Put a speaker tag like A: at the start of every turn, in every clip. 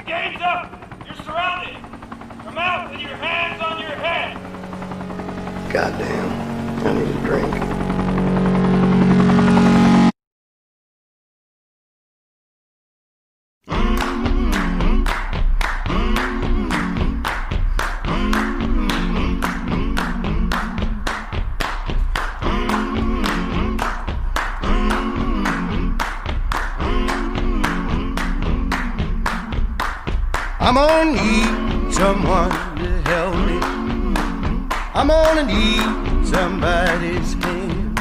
A: Gates up! You're surrounded! Come out with your hands on your head!
B: Goddamn, I need a drink. I'm gonna need someone to help me. I'm gonna need somebody's hand.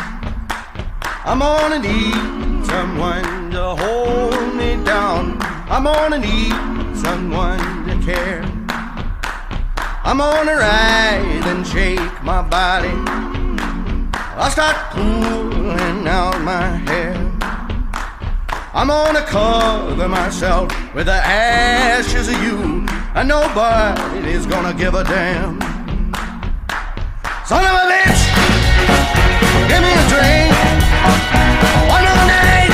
B: I'm gonna need someone to hold me down. I'm gonna need someone to care. I'm gonna rise and shake my body. I'll start pulling out my hair. I'm gonna cover myself with the ashes of you, and nobody's gonna give a damn. Son of a bitch, give me a drink. One more night,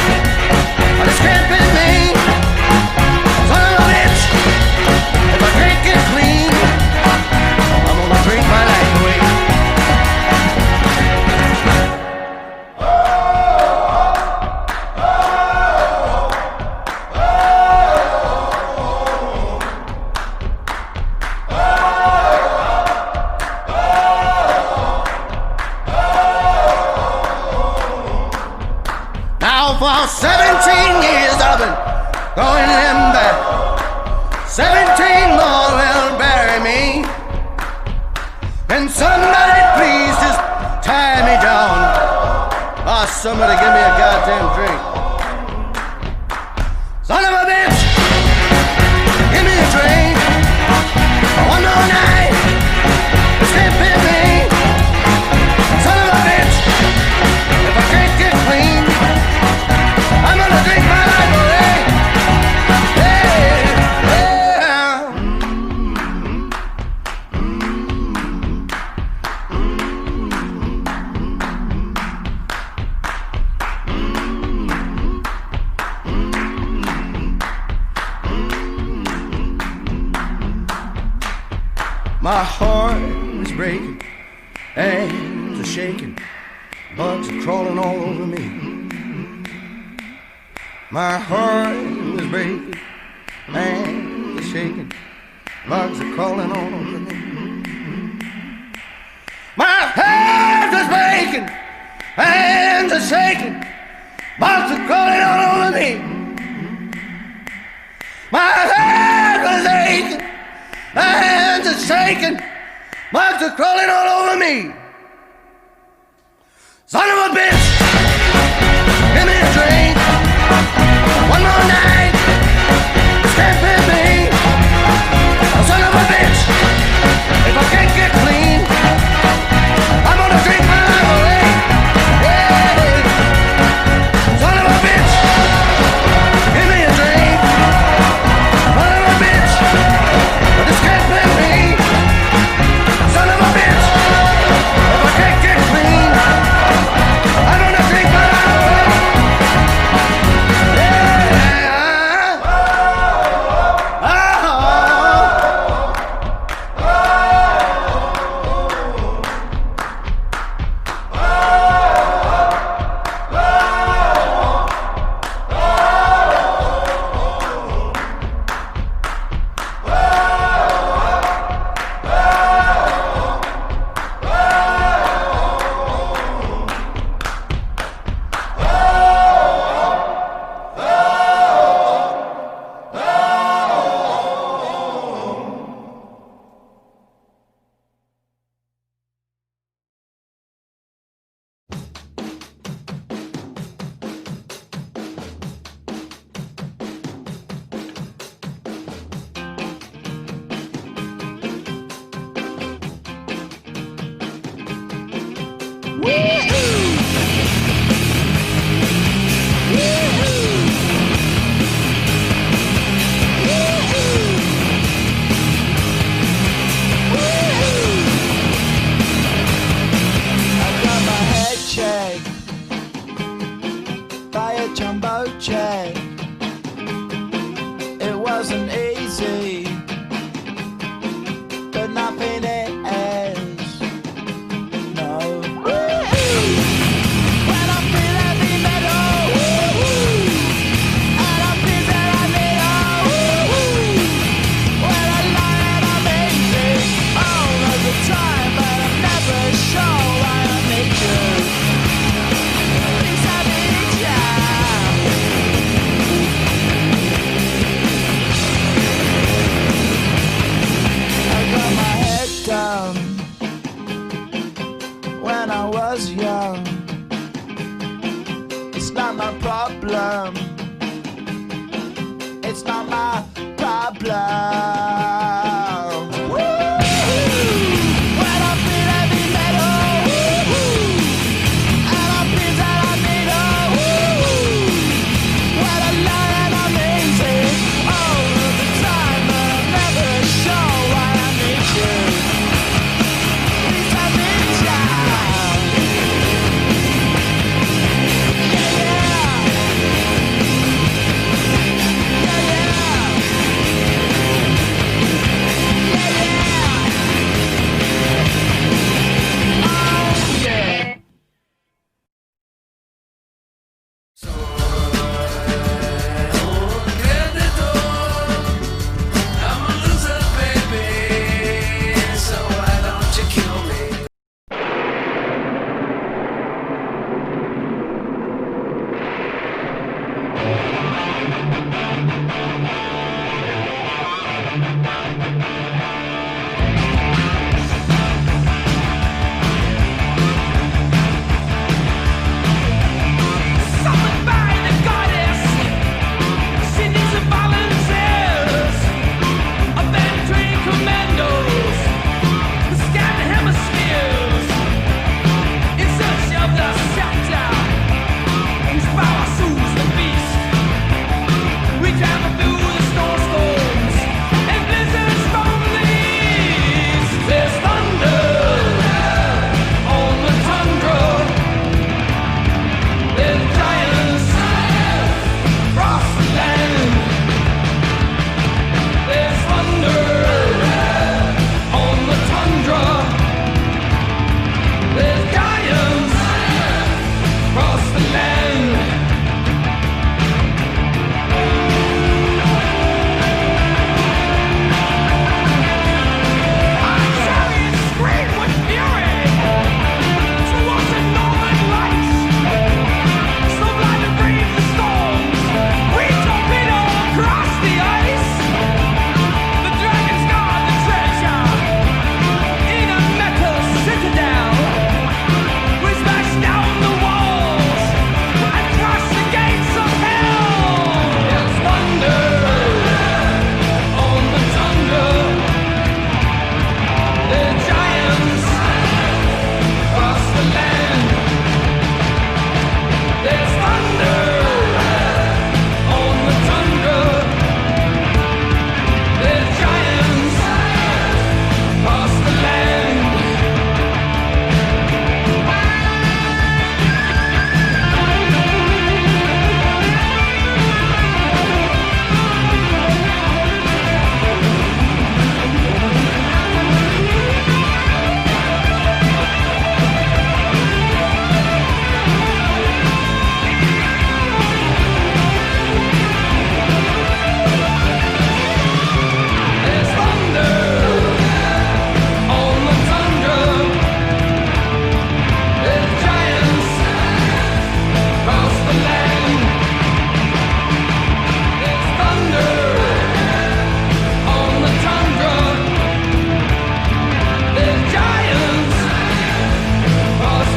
B: but it's camping me. Son of a bitch, if I drink it clean, I'm gonna drink my life away. For 17 years I've been going them back. 17 more will bury me. Can somebody please just tie me down? Oh, somebody give me a goddamn drink. Son of a bitch, give me a drink. One more night, skip it me. Son of a bitch, if I can't get clean, I'm gonna drink my life away. Yeah, yeah. My heart is breaking, hands are shaking, bugs are crawling all over me. My heart is breaking, hands are shaking, bugs are crawling all over me. My heart is breaking, hands are shaking, bugs are crawling all over me. My heart is aching, hands are shaking, bugs are crawling all over me. Son of a bitch, give me a drink.